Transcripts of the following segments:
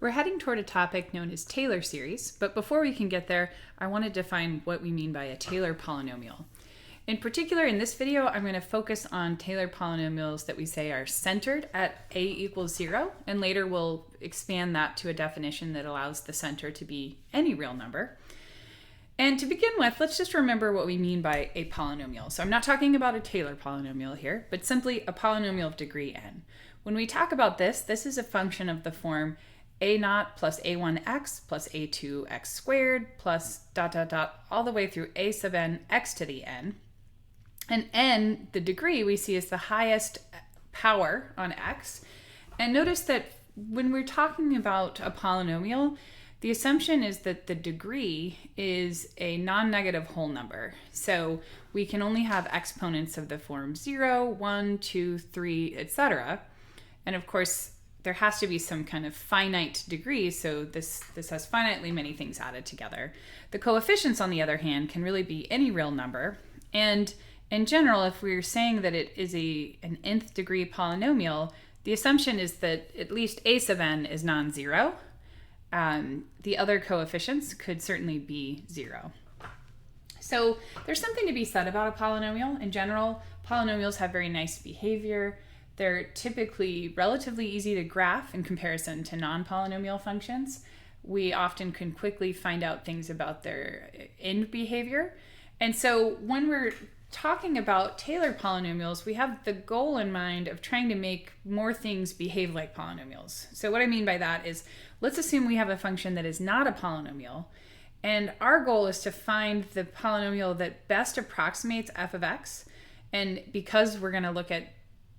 We're heading toward a topic known as Taylor series, but before we can get there, I want to define what we mean by a Taylor polynomial. In particular, in this video, I'm going to focus on Taylor polynomials that we say are centered at a equals 0, and later we'll expand that to a definition that allows the center to be any real number. And to begin with, let's just remember what we mean by a polynomial. So I'm not talking about a Taylor polynomial here, but simply a polynomial of degree n. When we talk about this is a function of the form a0 plus a1x plus a2x squared plus ... all the way through a sub n x to the n. And n, the degree, we see as the highest power on x. And notice that when we're talking about a polynomial, the assumption is that the degree is a non-negative whole number. So we can only have exponents of the form 0, 1, 2, 3, etc. And of course, there has to be some kind of finite degree, so this has finitely many things added together. The coefficients, on the other hand, can really be any real number. And in general, if we're saying that it is an nth degree polynomial, the assumption is that at least a sub n is non-zero. The other coefficients could certainly be 0. So there's something to be said about a polynomial. In general, polynomials have very nice behavior. They're typically relatively easy to graph in comparison to non-polynomial functions. We often can quickly find out things about their end behavior. And so when we're talking about Taylor polynomials, we have the goal in mind of trying to make more things behave like polynomials. So what I mean by that is, let's assume we have a function that is not a polynomial, and our goal is to find the polynomial that best approximates f of x. And because we're going to look at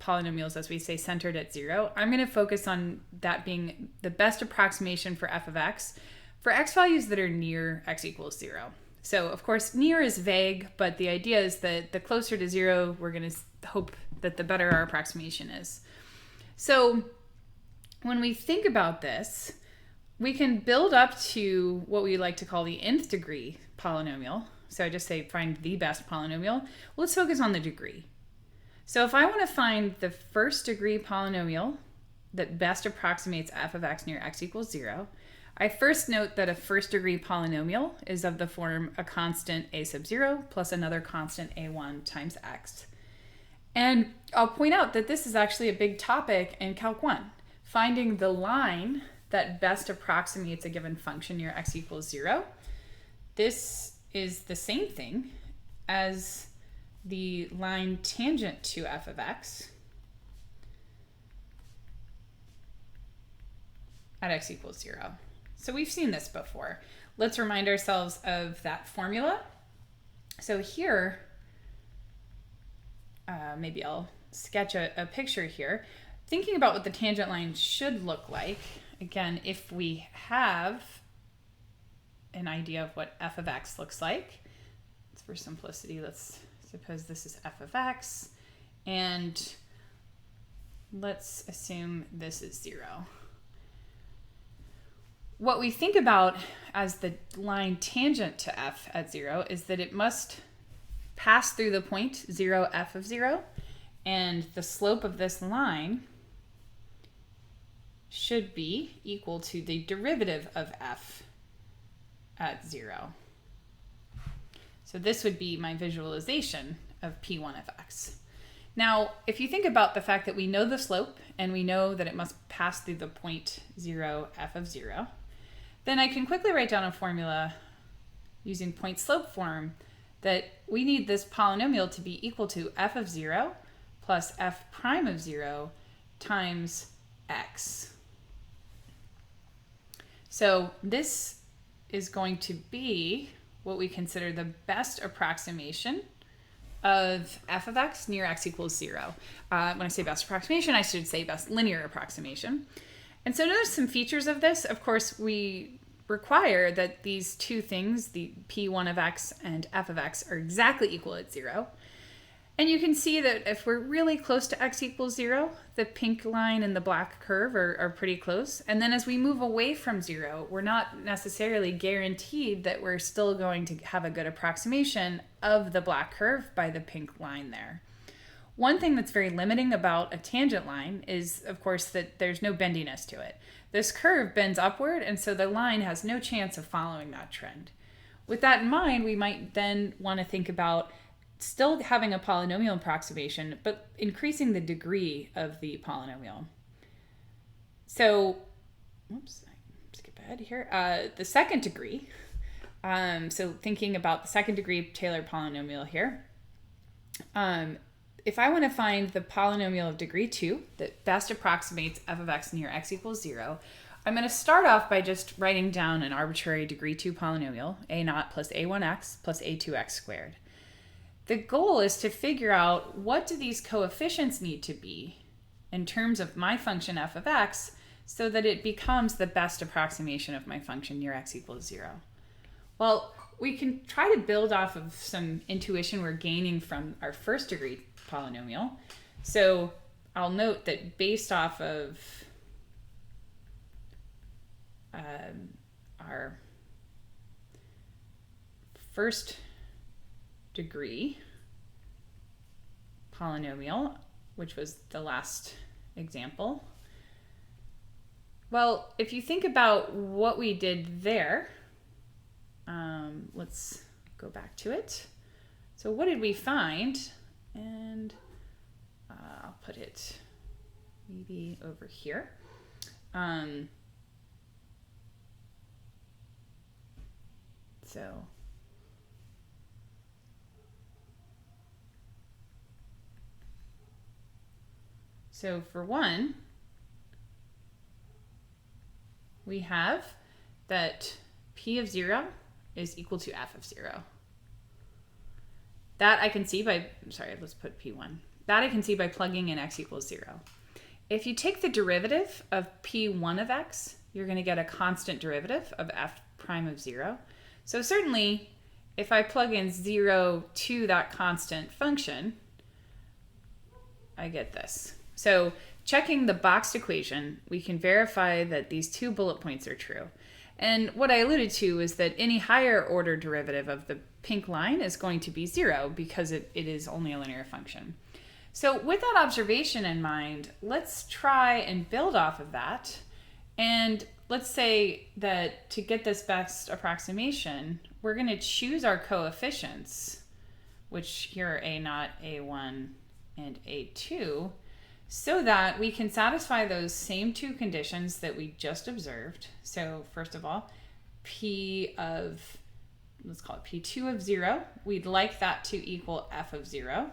polynomials, as we say, centered at 0, I'm going to focus on that being the best approximation for f of x for x values that are near x equals 0. So of course, near is vague, but the idea is that the closer to 0, we're going to hope that the better our approximation is. So when we think about this, we can build up to what we like to call the nth degree polynomial. So I just say find the best polynomial. Well, let's focus on the degree. So if I want to find the first degree polynomial that best approximates f of x near x equals 0, I first note that a first degree polynomial is of the form a constant a sub 0 plus another constant a1 times x. And I'll point out that this is actually a big topic in Calc 1, finding the line that best approximates a given function near x equals 0. This is the same thing as the line tangent to f of x at x equals 0. So we've seen this before. Let's remind ourselves of that formula. So here, maybe I'll sketch a picture here. Thinking about what the tangent line should look like, again, if we have an idea of what f of x looks like, for simplicity, let's suppose this is f of x, and let's assume this is 0. What we think about as the line tangent to f at 0 is that it must pass through the point 0, f of 0, and the slope of this line should be equal to the derivative of f at 0. So this would be my visualization of p1 of x. Now, if you think about the fact that we know the slope and we know that it must pass through the point 0, f of 0, then I can quickly write down a formula using point slope form that we need this polynomial to be equal to f of 0 plus f prime of 0 times x. So this is going to be what we consider the best approximation of f of x near x equals 0. When I say best approximation, I should say best linear approximation. And so notice some features of this. Of course, we require that these two things, the p1 of x and f of x, are exactly equal at 0. And you can see that if we're really close to x equals 0, the pink line and the black curve are pretty close. And then as we move away from 0, we're not necessarily guaranteed that we're still going to have a good approximation of the black curve by the pink line there. One thing that's very limiting about a tangent line is, of course, that there's no bendiness to it. This curve bends upward, and so the line has no chance of following that trend. With that in mind, we might then want to think about still having a polynomial approximation, but increasing the degree of the polynomial. So, oops, skip ahead here. The second degree, so thinking about the second degree Taylor polynomial here, if I want to find the polynomial of degree 2 that best approximates f of x near x equals 0, I'm going to start off by just writing down an arbitrary degree 2 polynomial, a0 plus a1x plus a2x squared. The goal is to figure out what do these coefficients need to be in terms of my function f of x so that it becomes the best approximation of my function near x equals 0. Well, we can try to build off of some intuition we're gaining from our first degree polynomial. So I'll note that based off of our first degree polynomial, which was the last example, well, if you think about what we did there, let's go back to it. So what did we find? And I'll put it maybe over here. So for one, we have that p of 0 is equal to f of 0. That I can see by, let's put p1. That I can see by plugging in x equals 0. If you take the derivative of p1 of x, you're going to get a constant derivative of f prime of 0. So certainly, if I plug in 0 to that constant function, I get this. So checking the boxed equation, we can verify that these two bullet points are true. And what I alluded to is that any higher order derivative of the pink line is going to be 0 because it is only a linear function. So with that observation in mind, let's try and build off of that. And let's say that to get this best approximation, we're going to choose our coefficients, which here are a0, a1, and a2, so that we can satisfy those same two conditions that we just observed. So first of all, let's call it p2 of 0, we'd like that to equal f of 0.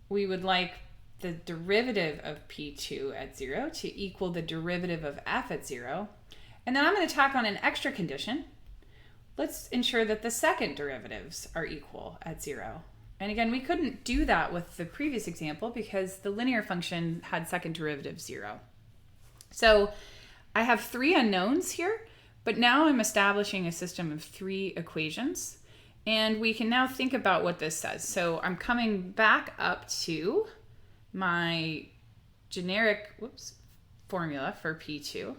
We would like the derivative of p2 at 0 to equal the derivative of f at 0. And then I'm going to tack on an extra condition. Let's ensure that the second derivatives are equal at 0. And again, we couldn't do that with the previous example because the linear function had second derivative 0. So I have three unknowns here, but now I'm establishing a system of three equations. And we can now think about what this says. So I'm coming back up to my generic formula for P2.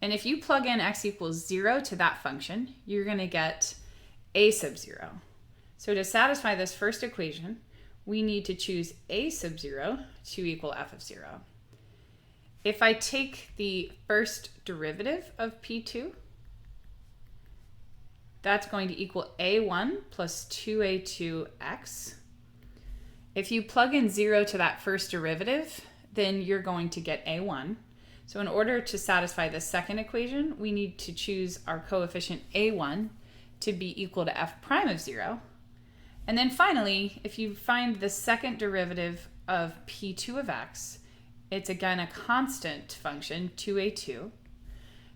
And if you plug in x equals 0 to that function, you're going to get a sub 0. So to satisfy this first equation, we need to choose a sub 0 to equal f of 0. If I take the first derivative of P2, that's going to equal a1 plus 2a2x. If you plug in 0 to that first derivative, then you're going to get a1. So in order to satisfy the second equation, we need to choose our coefficient a1 to be equal to f prime of 0. And then finally, if you find the second derivative of p2 of x, it's again a constant function, 2a2.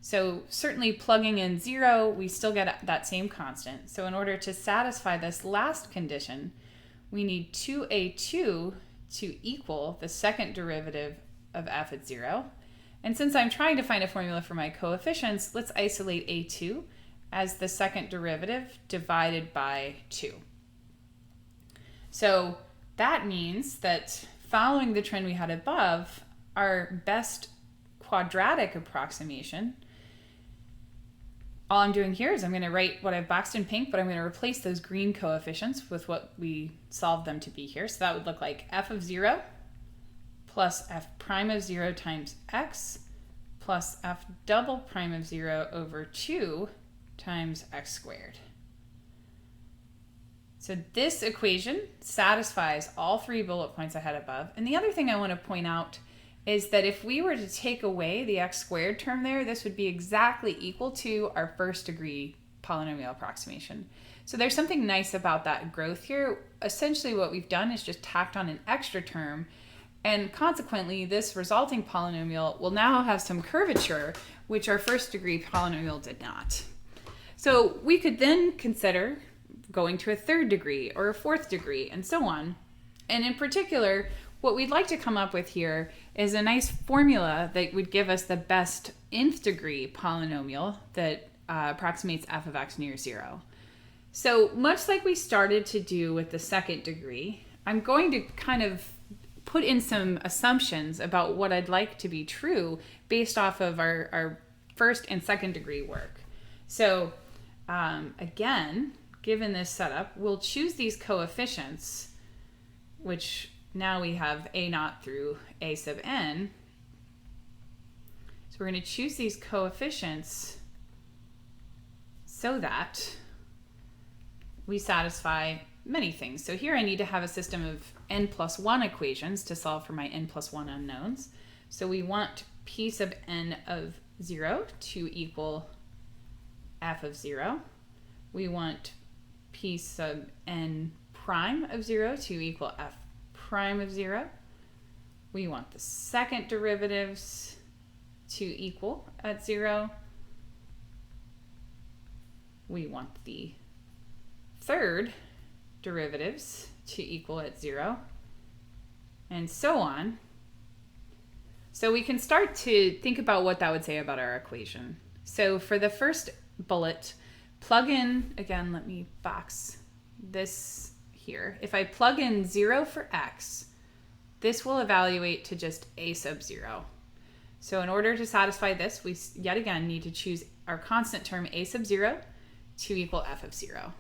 So certainly plugging in 0, we still get that same constant. So in order to satisfy this last condition, we need 2a2 to equal the second derivative of f at 0. And since I'm trying to find a formula for my coefficients, let's isolate a2 as the second derivative divided by 2. So that means that following the trend we had above, our best quadratic approximation all I'm doing here is I'm going to write what I've boxed in pink, but I'm going to replace those green coefficients with what we solved them to be here. So that would look like f of 0 plus f prime of 0 times x plus f double prime of 0 over 2 times x squared. So this equation satisfies all three bullet points I had above. And the other thing I want to point out is that if we were to take away the x squared term there, this would be exactly equal to our first degree polynomial approximation. So there's something nice about that growth here. Essentially what we've done is just tacked on an extra term, and consequently this resulting polynomial will now have some curvature, which our first degree polynomial did not. So we could then consider going to a third degree or a fourth degree and so on. And in particular, what we'd like to come up with here is a nice formula that would give us the best nth degree polynomial that approximates f of x near 0. So much like we started to do with the second degree, I'm going to kind of put in some assumptions about what I'd like to be true based off of our first and second degree work. So again, given this setup, we'll choose these coefficients, which now we have a naught through a sub n. So we're going to choose these coefficients so that we satisfy many things. So here I need to have a system of n plus 1 equations to solve for my n plus 1 unknowns. So we want p sub n of 0 to equal f of 0. We want p sub n prime of 0 to equal f prime of 0. We want the second derivatives to equal at 0. We want the third derivatives to equal at 0, and so on. So we can start to think about what that would say about our equation. So for the first bullet, plug in, again, let me box this here. If I plug in 0 for x, this will evaluate to just a sub 0. So in order to satisfy this, we yet again need to choose our constant term a sub 0 to equal f of 0.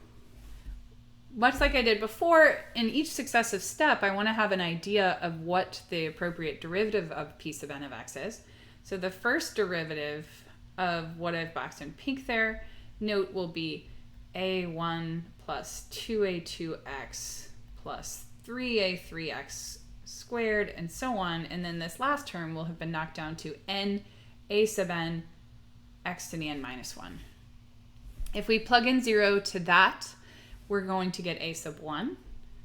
Much like I did before, in each successive step, I want to have an idea of what the appropriate derivative of p sub n of x is. So the first derivative of what I've boxed in pink there, note will be a1 plus 2a2x plus 3a3x squared and so on. And then this last term will have been knocked down to n a sub n x to the n minus 1. If we plug in 0 to that, we're going to get a sub 1.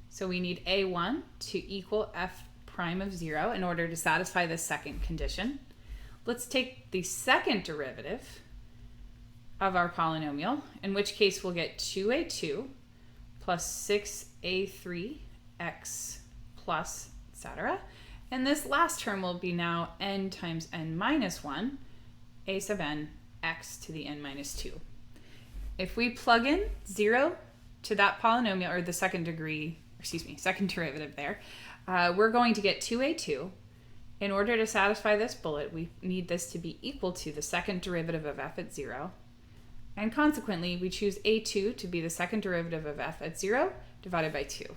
So we need a1 to equal f prime of 0 in order to satisfy this second condition. Let's take the second derivative of our polynomial, in which case we'll get 2a2 plus 6a3x plus etc. And this last term will be now n times n minus 1, a sub n x to the n minus 2. If we plug in 0 to that polynomial, or the second derivative there, we're going to get 2a2. In order to satisfy this bullet, we need this to be equal to the second derivative of f at 0. And consequently, we choose a2 to be the second derivative of f at 0 divided by 2.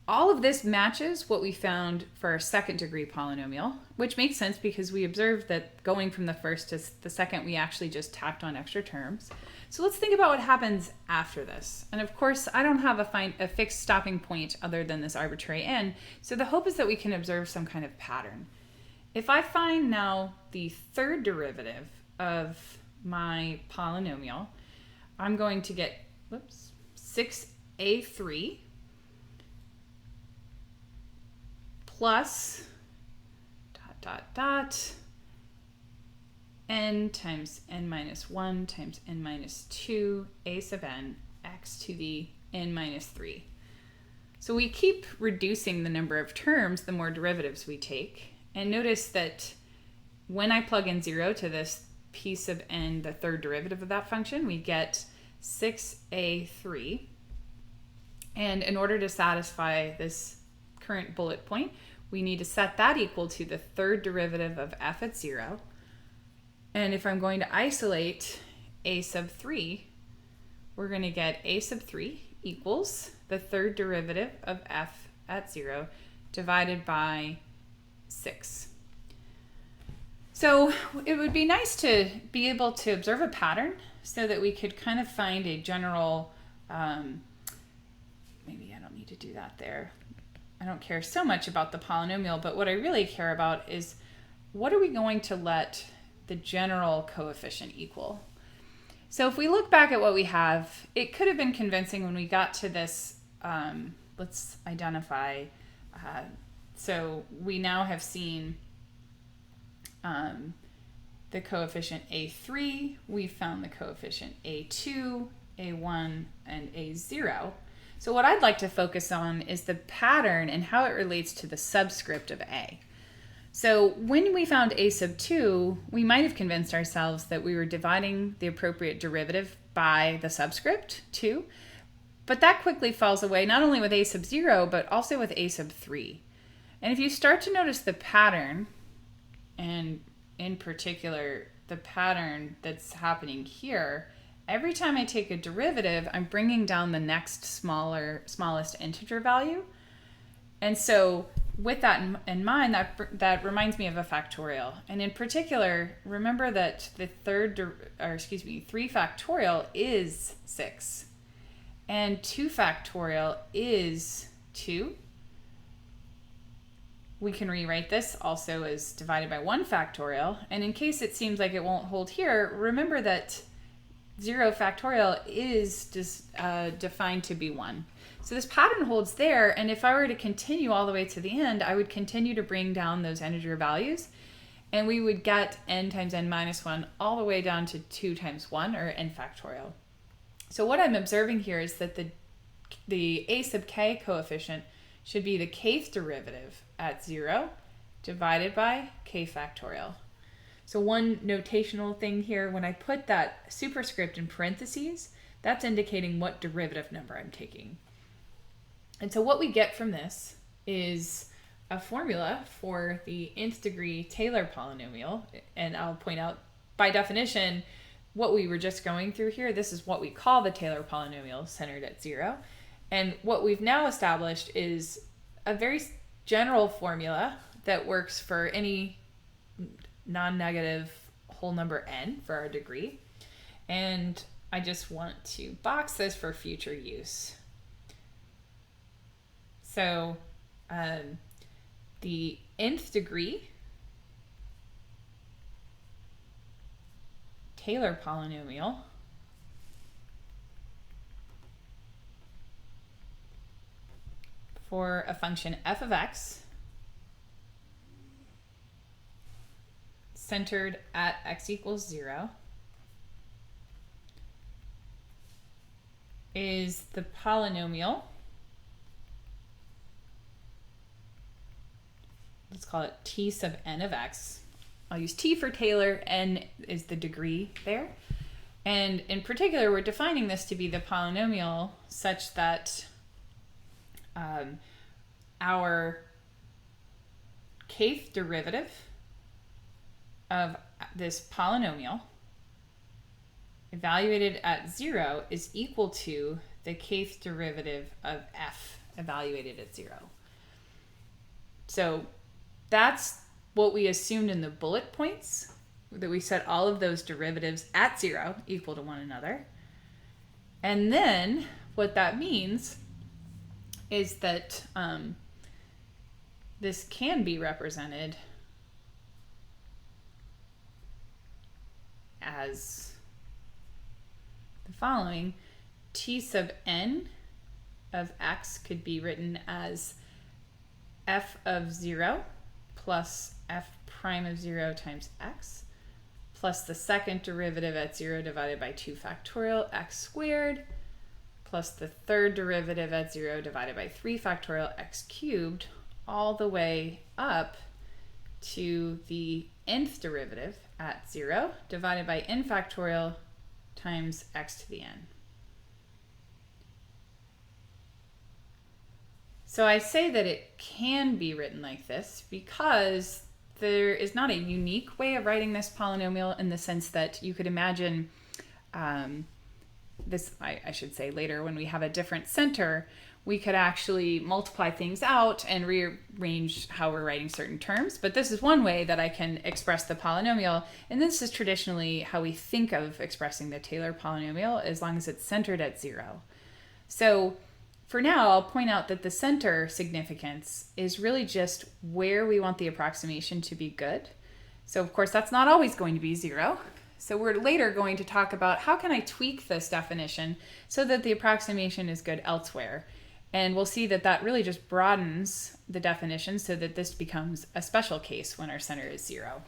All of this matches what we found for our second degree polynomial, which makes sense because we observed that going from the first to the second, we actually just tacked on extra terms. So let's think about what happens after this. And of course, I don't have a fixed stopping point other than this arbitrary n, so the hope is that we can observe some kind of pattern. If I find now the third derivative of my polynomial, I'm going to get 6a3 plus n times n minus 1 times n minus 2 a sub n x to the n minus 3. So we keep reducing the number of terms the more derivatives we take. And notice that when I plug in 0 to this p sub n, the third derivative of that function, we get 6a3. And in order to satisfy this current bullet point, we need to set that equal to the third derivative of f at 0. And if I'm going to isolate a sub 3, we're going to get a sub 3 equals the third derivative of f at 0 divided by 6. So it would be nice to be able to observe a pattern so that we could kind of find a general, maybe I don't need to do that there. I don't care so much about the polynomial, but what I really care about is what are we going to let the general coefficient equal? So if we look back at what we have, it could have been convincing when we got to this, let's identify, so we now have seen the coefficient a3, we found the coefficient a2, a1, and a0. So what I'd like to focus on is the pattern and how it relates to the subscript of a. So when we found a sub 2, we might have convinced ourselves that we were dividing the appropriate derivative by the subscript 2, but that quickly falls away not only with a sub 0, but also with a sub 3. And if you start to notice the pattern, and in particular the pattern that's happening here, every time I take a derivative, I'm bringing down the next smallest integer value. And so with that in mind, that reminds me of a factorial. And in particular, remember that the 3 factorial is 6. And 2 factorial is 2. We can rewrite this also as divided by 1 factorial. And in case it seems like it won't hold here, remember that 0 factorial is just defined to be 1. So this pattern holds there, and if I were to continue all the way to the end, I would continue to bring down those integer values, and we would get n times n minus 1 all the way down to 2 times 1, or n factorial. So what I'm observing here is that the a sub k coefficient should be the kth derivative at 0 divided by k factorial. So one notational thing here, when I put that superscript in parentheses, that's indicating what derivative number I'm taking. And so what we get from this is a formula for the nth degree Taylor polynomial. And I'll point out, by definition, what we were just going through here, this is what we call the Taylor polynomial centered at 0. And what we've now established is a very general formula that works for any non-negative whole number n for our degree. And I just want to box this for future use. So the nth degree Taylor polynomial for a function f of x centered at x equals 0 is the polynomial, let's call it t sub n of x. I'll use t for Taylor, n is the degree there. And in particular, we're defining this to be the polynomial such that our kth derivative of this polynomial evaluated at 0 is equal to the kth derivative of f evaluated at 0. So that's what we assumed in the bullet points, that we set all of those derivatives at 0 equal to one another. And then what that means is that this can be represented as the following. T sub n of x could be written as f of 0 plus f prime of 0 times x plus the second derivative at 0 divided by 2 factorial x squared plus the third derivative at 0 divided by 3 factorial x cubed, all the way up to the nth derivative at 0 divided by n factorial times x to the n. So I say that it can be written like this because there is not a unique way of writing this polynomial, in the sense that you could imagine I should say later, when we have a different center, we could actually multiply things out and rearrange how we're writing certain terms. But this is one way that I can express the polynomial. And this is traditionally how we think of expressing the Taylor polynomial, as long as it's centered at 0. So for now, I'll point out that the center significance is really just where we want the approximation to be good. So of course, that's not always going to be 0. So we're later going to talk about how can I tweak this definition so that the approximation is good elsewhere. And we'll see that that really just broadens the definition so that this becomes a special case when our center is 0.